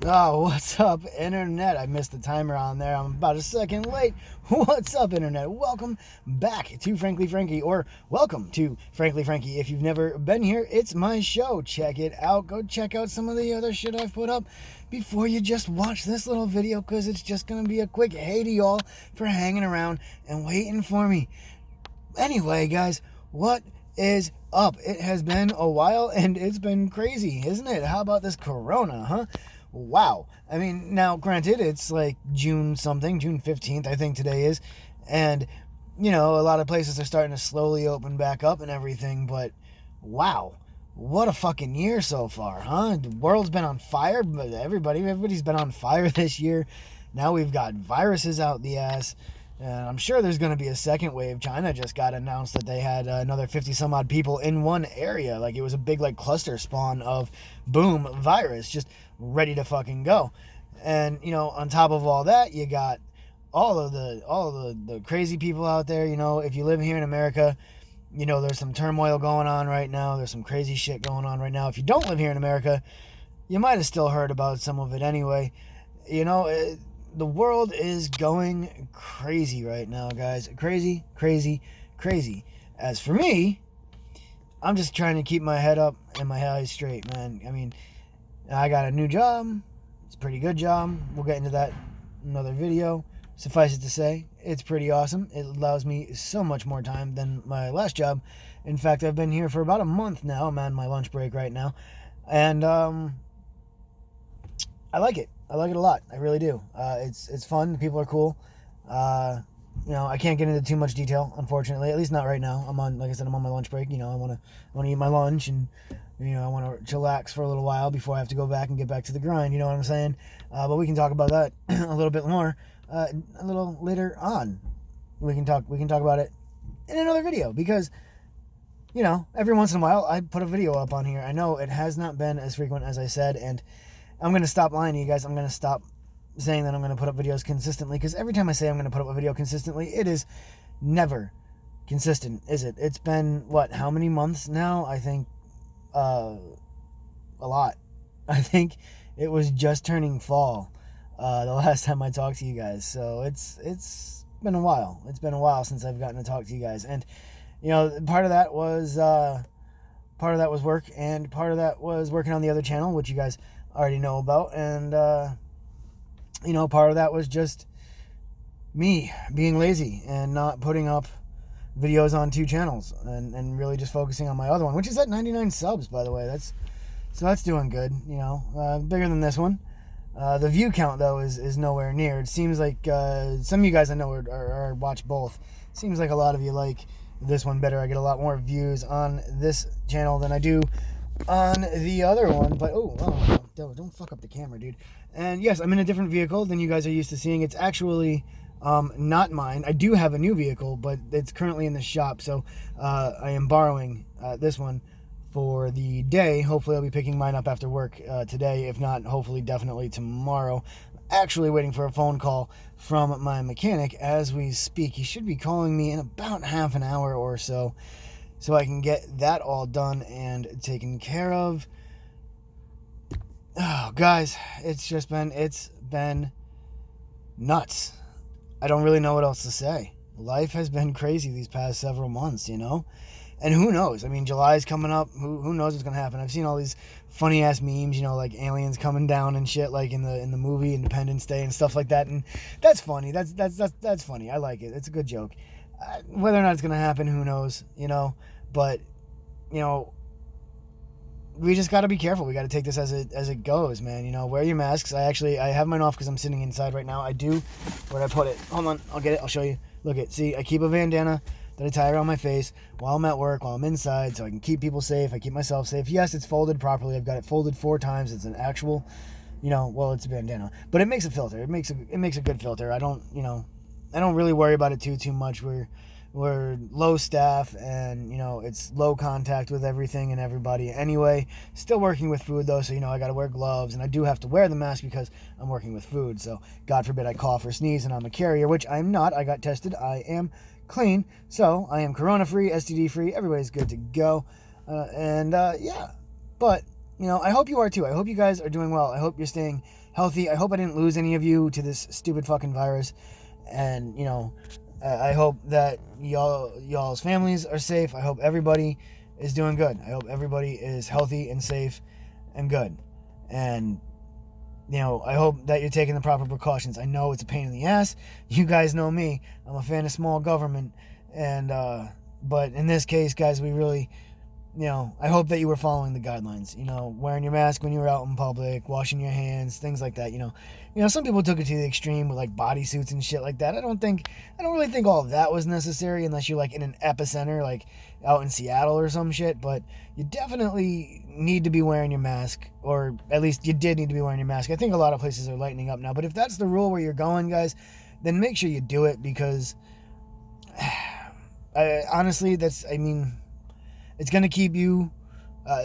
Oh, what's up, Internet? I missed the timer on there. I'm about a second late. What's up, Internet? Welcome back to Frankly Frankie, or welcome to Frankly Frankie. If you've never been here, it's my show. Check it out. Go check out some of the other shit I've put up before you just watch this little video, because it's just going to be a quick hey to y'all for hanging around and waiting for me. Anyway, guys, what is up? It has been a while, and it's been crazy, isn't it? How about this corona, huh? Wow. I mean, now, granted, it's like June 15th, I think today is. And, you know, a lot of places are starting to slowly open back up and everything. But, wow. What a fucking year so far, huh? The world's been on fire. But everybody's been on fire this year. Now we've got viruses out the ass. And I'm sure there's going to be a second wave. China just got announced that they had another 50 some odd people in one area. Like, it was a big, like, cluster spawn of boom virus just ready to fucking go. And, you know, on top of all that, you got all of the crazy people out there. You know, if you live here in America, you know, there's some turmoil going on right now. There's some crazy shit going on right now. If you don't live here in America, you might have still heard about some of it anyway. You know, the world is going crazy right now, guys. Crazy, crazy, crazy. As for me, I'm just trying to keep my head up and my eyes straight, man. I mean, I got a new job. It's a pretty good job. We'll get into that in another video. Suffice it to say, it's pretty awesome. It allows me so much more time than my last job. In fact, I've been here for about a month now. I'm on my lunch break right now. And I like it. I like it a lot. I really do. It's fun. The people are cool. You know, I can't get into too much detail, unfortunately. At least not right now. Like I said, I'm on my lunch break. You know, I want to eat my lunch, and you know, I want to chillax for a little while before I have to go back and get back to the grind. You know what I'm saying? But we can talk about that a little bit more a little later on. We can talk about it in another video, because you know, every once in a while I put a video up on here. I know it has not been as frequent as I said, and I'm going to stop lying to you guys. I'm going to stop saying that I'm going to put up videos consistently, because every time I say I'm going to put up a video consistently, it is never consistent, is it? It's been, what, how many months now? I think a lot. I think it was just turning fall the last time I talked to you guys. So it's been a while. It's been a while since I've gotten to talk to you guys. And, you know, part of that was work, and part of that was working on the other channel, which you guys already know about. And you know, part of that was just me being lazy and not putting up videos on two channels, and really just focusing on my other one, which is at 99 subs, by the way. That's doing good, you know, bigger than this one. The view count, though, is nowhere near. It seems like some of you guys I know are watch both. Seems like a lot of you like this one better. I get a lot more views on this channel than I do on the other one. But don't fuck up the camera, dude. And yes, I'm in a different vehicle than you guys are used to seeing. It's actually not mine. I do have a new vehicle, but it's currently in the shop, so I am borrowing this one for the day. Hopefully I'll be picking mine up after work today. If not, hopefully definitely tomorrow. Actually waiting for a phone call from my mechanic as we speak. He should be calling me in about half an hour or so I can get that all done and taken care of. Oh, guys, it's been nuts. I don't really know what else to say. Life has been crazy these past several months, you know? And who knows? I mean, July's coming up. Who knows what's going to happen? I've seen all these funny-ass memes, you know, like aliens coming down and shit, like in the movie Independence Day and stuff like that. And that's funny. That's funny. I like it. It's a good joke. Whether or not it's going to happen, who knows, you know? But, you know, we just got to be careful. We got to take this as it goes, man. You know, wear your masks. I have mine off because I'm sitting inside right now. I do. Where'd I put it? Hold on. I'll get it. I'll show you. Look it. See, I keep a bandana that I tie around my face while I'm at work, while I'm inside, so I can keep people safe. I keep myself safe. Yes, it's folded properly. I've got it folded 4 times. It's an actual, you know, well, it's a bandana, but it makes a filter. It makes a good filter. I don't really worry about it too much. We're low staff, and, you know, it's low contact with everything and everybody anyway. Still working with food, though, so, you know, I got to wear gloves, and I do have to wear the mask because I'm working with food. So, God forbid I cough or sneeze and I'm a carrier, which I'm not. I got tested. I am clean. So, I am corona-free, STD-free. Everybody's good to go. Yeah. But, I hope you are too. I hope you guys are doing well. I hope you're staying healthy. I hope I didn't lose any of you to this stupid fucking virus. And, I hope that y'all's families are safe. I hope everybody is doing good. I hope everybody is healthy and safe and good. And, I hope that you're taking the proper precautions. I know it's a pain in the ass. You guys know me. I'm a fan of small government. And, but in this case, guys, we really, I hope that you were following the guidelines, wearing your mask when you were out in public, washing your hands, things like that, some people took it to the extreme with like bodysuits and shit like that. I don't really think all of that was necessary unless you're like in an epicenter, like out in Seattle or some shit, but you definitely need to be wearing your mask, or at least you did need to be wearing your mask. I think a lot of places are lightening up now, but if that's the rule where you're going, guys, then make sure you do it, because honestly, it's going to keep you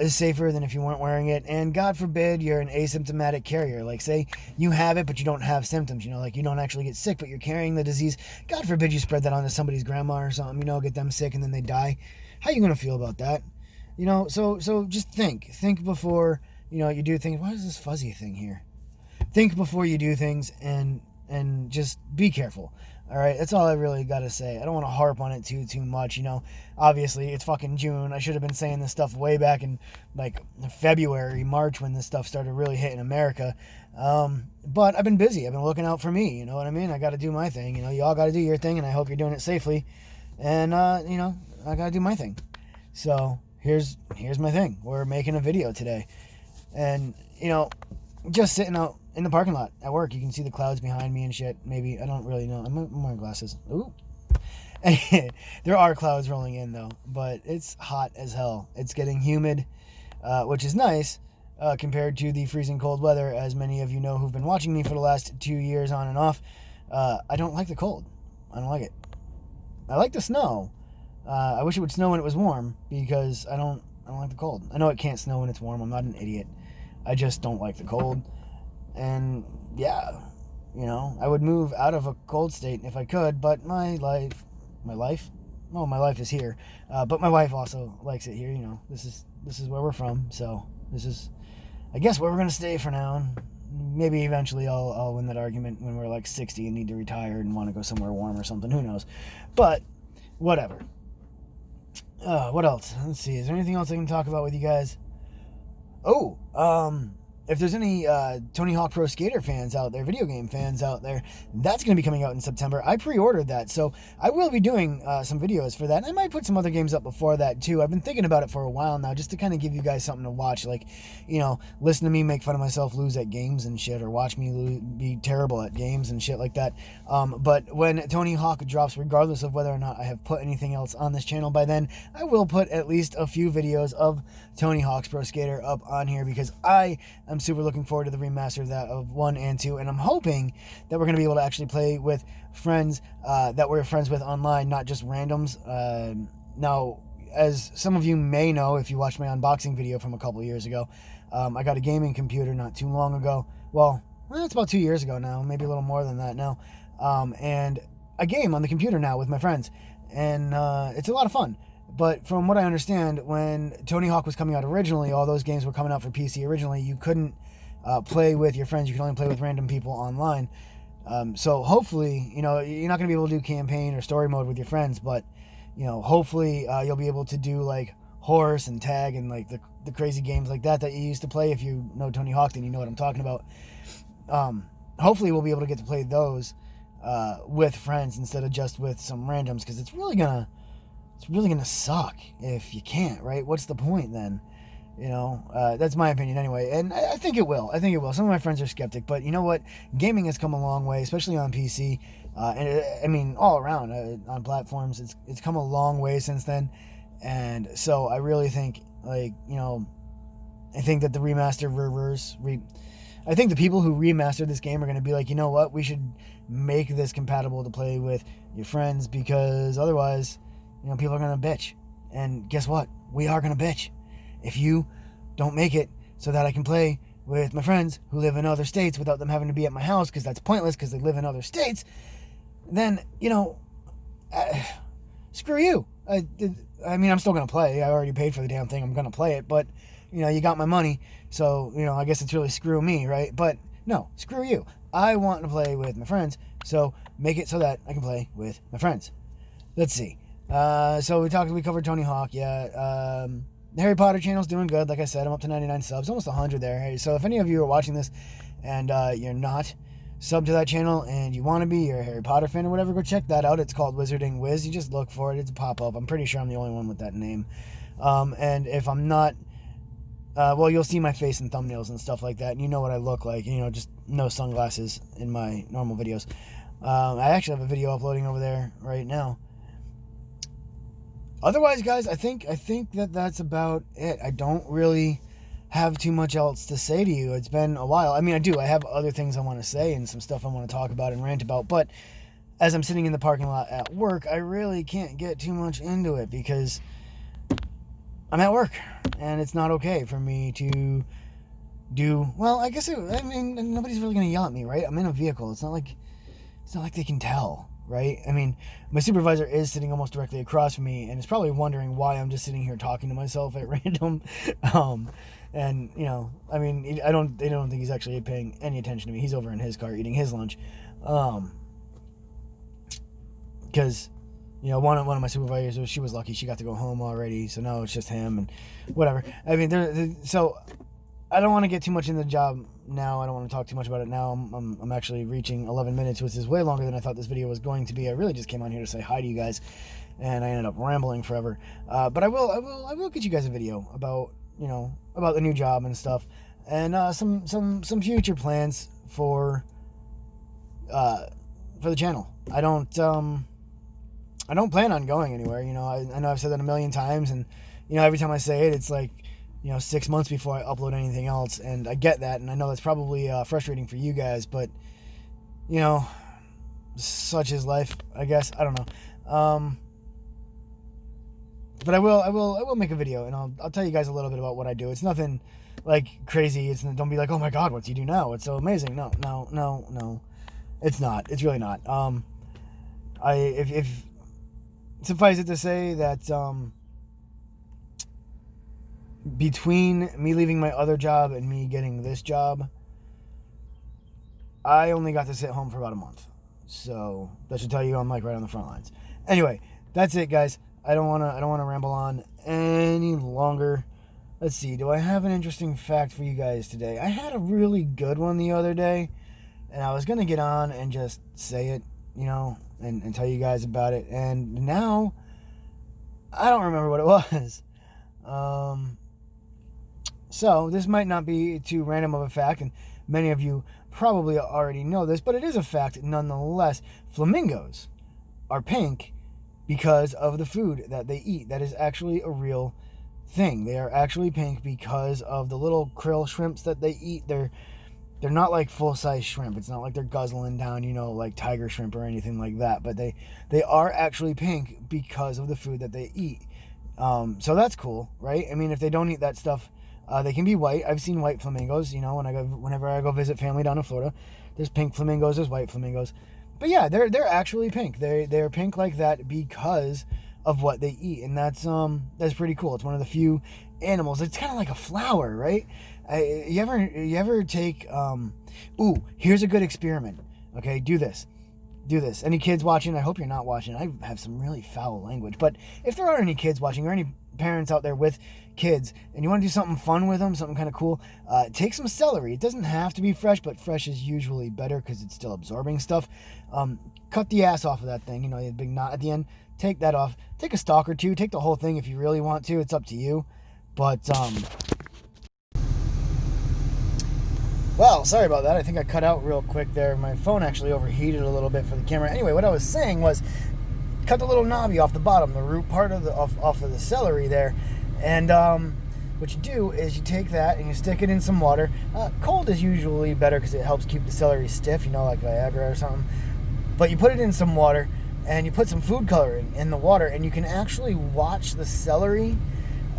safer than if you weren't wearing it. And God forbid you're an asymptomatic carrier. Like, say you have it, but you don't have symptoms, like you don't actually get sick, but you're carrying the disease. God forbid you spread that onto somebody's grandma or something, get them sick and then they die. How are you going to feel about that? So just think before, you do things. What is this fuzzy thing here? Think before you do things, and just be careful. All right, that's all I really got to say. I don't want to harp on it too much, Obviously, it's fucking June. I should have been saying this stuff way back in, like, February, March, when this stuff started really hitting America. But I've been busy. I've been looking out for me, you know what I mean? I got to do my thing. You all got to do your thing, and I hope you're doing it safely. And, I got to do my thing. So, here's my thing. We're making a video today. And, just sitting out in the parking lot at work. You can see the clouds behind me and shit. Maybe, I don't really know. I'm wearing glasses. Ooh. There are clouds rolling in though, but it's hot as hell. It's getting humid, which is nice compared to the freezing cold weather, as many of you know who've been watching me for the last 2 years on and off. I don't like the cold. I don't like it. I like the snow. I wish it would snow when it was warm, because I don't like the cold. I know it can't snow when it's warm. I'm not an idiot. I just don't like the cold. And yeah, I would move out of a cold state if I could, but my life is here. But my wife also likes it here. This is where we're from. So this is, I guess, where we're going to stay for now. Maybe eventually I'll win that argument when we're like 60 and need to retire and want to go somewhere warm or something. Who knows? But whatever. What else? Let's see. Is there anything else I can talk about with you guys? Oh, if there's any Tony Hawk Pro Skater fans out there, video game fans out there, that's going to be coming out in September. I pre-ordered that, so I will be doing some videos for that. And I might put some other games up before that, too. I've been thinking about it for a while now, just to kind of give you guys something to watch. Like, listen to me make fun of myself, lose at games and shit, or watch me be terrible at games and shit like that. But when Tony Hawk drops, regardless of whether or not I have put anything else on this channel by then, I will put at least a few videos of Tony Hawk's Pro Skater up on here, because I'm super looking forward to the remaster of that, of 1 and 2, and I'm hoping that we're going to be able to actually play with friends that we're friends with online, not just randoms. Now, as some of you may know, if you watched my unboxing video from a couple years ago, I got a gaming computer not too long ago. Well, it's about 2 years ago now, maybe a little more than that now, and I game on the computer now with my friends, and it's a lot of fun. But from what I understand, when Tony Hawk was coming out originally, all those games were coming out for PC originally, you couldn't play with your friends. You could only play with random people online. So hopefully, you're not going to be able to do campaign or story mode with your friends, but, hopefully you'll be able to do like horse and tag and like the crazy games like that you used to play. If you know Tony Hawk, then you know what I'm talking about. Hopefully we'll be able to get to play those with friends instead of just with some randoms, because it's really gonna suck if you can't, right? What's the point then? That's my opinion anyway, and I think it will. Some of my friends are skeptic, but you know what? Gaming has come a long way, especially on PC, and all around on platforms. It's come a long way since then, and so I really think, I think that the I think the people who remastered this game are going to be like, you know what? We should make this compatible to play with your friends, because otherwise, people are going to bitch. And guess what? We are going to bitch. If you don't make it so that I can play with my friends who live in other states without them having to be at my house, because that's pointless because they live in other states, then, screw you. I'm still going to play. I already paid for the damn thing. I'm going to play it. But you got my money, so, I guess it's really screw me, right? But no, screw you. I want to play with my friends, so make it so that I can play with my friends. Let's see. So we covered Tony Hawk, yeah. The Harry Potter channel's doing good. Like I said, I'm up to 99 subs, almost 100 there. Hey, so if any of you are watching this and you're not sub to that channel and you want to be, you're a Harry Potter fan or whatever, go check that out. It's called Wizarding Wiz. You just look for it. It's a pop-up. I'm pretty sure I'm the only one with that name. And if I'm not, well, you'll see my face in thumbnails and stuff like that, and you know what I look like. Just no sunglasses in my normal videos. I actually have a video uploading over there right now. Otherwise, guys, I think that's about it. I don't really have too much else to say to you. It's been a while. I mean, I do. I have other things I want to say and some stuff I want to talk about and rant about. But as I'm sitting in the parking lot at work, I really can't get too much into it because I'm at work. And it's not okay for me to do... Well, I guess nobody's really going to yell at me, right? I'm in a vehicle. It's not like they can tell, right? I mean, my supervisor is sitting almost directly across from me and is probably wondering why I'm just sitting here talking to myself at random. And, they don't think he's actually paying any attention to me. He's over in his car eating his lunch. Because, one of my supervisors, she was lucky. She got to go home already. So now it's just him and whatever. I mean, so I don't want to get too much into the job now. I don't want to talk too much about it now. I'm actually reaching 11 minutes, which is way longer than I thought this video was going to be. I really just came on here to say hi to you guys, and I ended up rambling forever. But I will get you guys a video about about the new job and stuff, and some future plans for the channel. I don't plan on going anywhere. I know I've said that a million times, and every time I say it, it's like 6 months before I upload anything else, and I get that, and I know that's probably frustrating for you guys, but such is life, I guess. I don't know. But I will make a video, and I'll tell you guys a little bit about what I do. It's nothing like crazy. Don't be like, oh my god, what do you do now? It's so amazing. No. It's not. It's really not. If suffice it to say that between me leaving my other job and me getting this job, I only got to sit home for about a month. So that should tell you I'm like right on the front lines. Anyway, that's it, guys. I don't want to ramble on any longer. Let's see. Do I have an interesting fact for you guys today? I had a really good one the other day, and I was going to get on and just say it, and tell you guys about it. And now I don't remember what it was. So this might not be too random of a fact, and many of you probably already know this, but it is a fact nonetheless. Flamingos are pink because of the food that they eat. That is actually a real thing. They are actually pink because of the little krill shrimps that they eat. They're not like full-size shrimp. It's not like they're guzzling down, like tiger shrimp or anything like that. But they are actually pink because of the food that they eat. So that's cool, right? I mean, if they don't eat that stuff, they can be white. I've seen white flamingos, whenever I go visit family down in Florida. There's pink flamingos, there's white flamingos. But yeah, they're actually pink. They're pink like that because of what they eat, and that's pretty cool. It's one of the few animals. It's kind of like a flower, right? You ever take here's a good experiment. Okay, do this. Any kids watching? I hope you're not watching. I have some really foul language, but if there are any kids watching or any parents out there with kids and you want to do something fun with them, something kind of cool, take some celery. It doesn't have to be fresh, but fresh is usually better because it's still absorbing stuff. Cut the ass off of that thing, the big knot at the end. Take that off. Take a stalk or two. Take the whole thing if you really want to. It's up to you. But well, sorry about that. I think I cut out real quick there. My phone actually overheated a little bit for the camera. Anyway, what I was saying was cut the little knobby off the bottom, the root part of off of the celery there. And what you do is you take that and you stick it in some water. Cold is usually better because it helps keep the celery stiff, like Viagra or something. But you put it in some water and you put some food coloring in the water, and you can actually watch the celery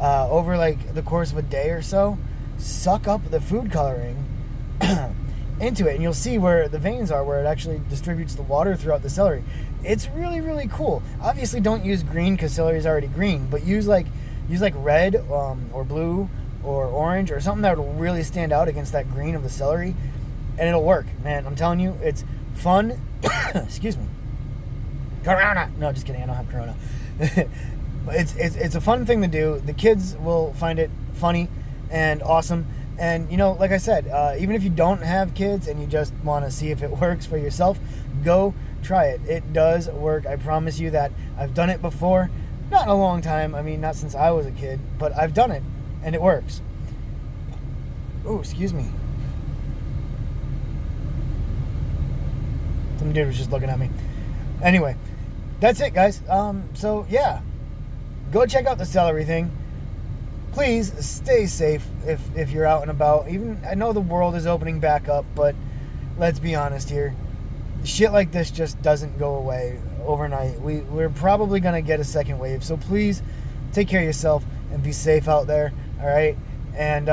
over like the course of a day or so suck up the food coloring into it, and you'll see where the veins are, where it actually distributes the water throughout the celery. It's really, really cool. Obviously, don't use green because celery is already green, but use like red or blue or orange or something that would really stand out against that green of the celery, and it'll work, man. I'm telling you, it's fun. Excuse me. Corona. No, just kidding. I don't have Corona. It's a fun thing to do. The kids will find it funny and awesome. And, like I said, even if you don't have kids and you just want to see if it works for yourself, go try it. It does work. I promise you that. I've done it before. Not in a long time. I mean, not since I was a kid. But I've done it. And it works. Oh, excuse me. Some dude was just looking at me. Anyway, that's it, guys. So, yeah. Go check out the celery thing. Please stay safe if you're out and about. Even I know the world is opening back up, but let's be honest here. Shit like this just doesn't go away overnight. We're probably going to get a second wave. So please take care of yourself and be safe out there. All right? And,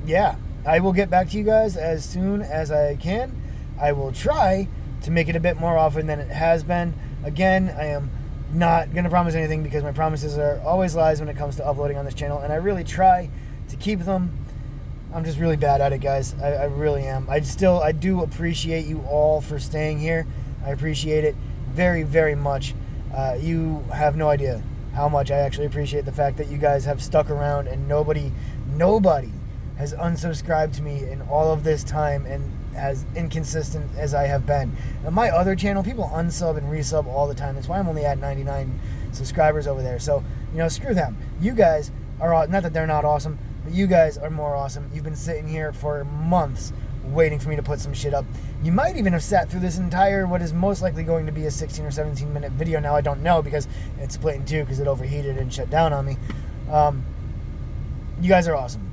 yeah. I will get back to you guys as soon as I can. I will try to make it a bit more often than it has been. Again, I am not going to promise anything because my promises are always lies when it comes to uploading on this channel, and I really try to keep them. I'm just really bad at it, guys. I really am. I do appreciate you all for staying here. I appreciate it very, very much. You have no idea how much I actually appreciate the fact that you guys have stuck around and nobody has unsubscribed to me in all of this time and as inconsistent as I have been. On my other channel, people unsub and resub all the time. That's why I'm only at 99 subscribers over there. So, screw them. You guys are, not that they're not awesome, but you guys are more awesome. You've been sitting here for months waiting for me to put some shit up. You might even have sat through this entire, what is most likely going to be a 16 or 17 minute video. Now I don't know because it's split in two because it overheated and shut down on me. You guys are awesome.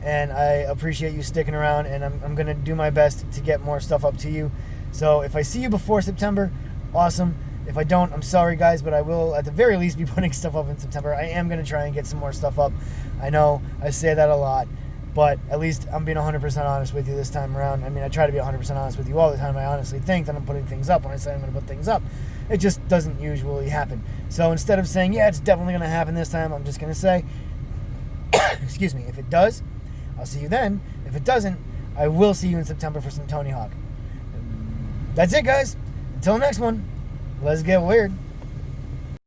And I appreciate you sticking around, and I'm going to do my best to get more stuff up to you. So if I see you before September, awesome. If I don't, I'm sorry, guys, but I will at the very least be putting stuff up in September. I am going to try and get some more stuff up. I know I say that a lot, but at least I'm being 100% honest with you this time around. I mean, I try to be 100% honest with you all the time. I honestly think that I'm putting things up when I say I'm going to put things up. It just doesn't usually happen. So instead of saying, yeah, it's definitely going to happen this time, I'm just going to say, excuse me, if it does, I'll see you then. If it doesn't, I will see you in September for some Tony Hawk. That's it, guys. Until next one, let's get weird.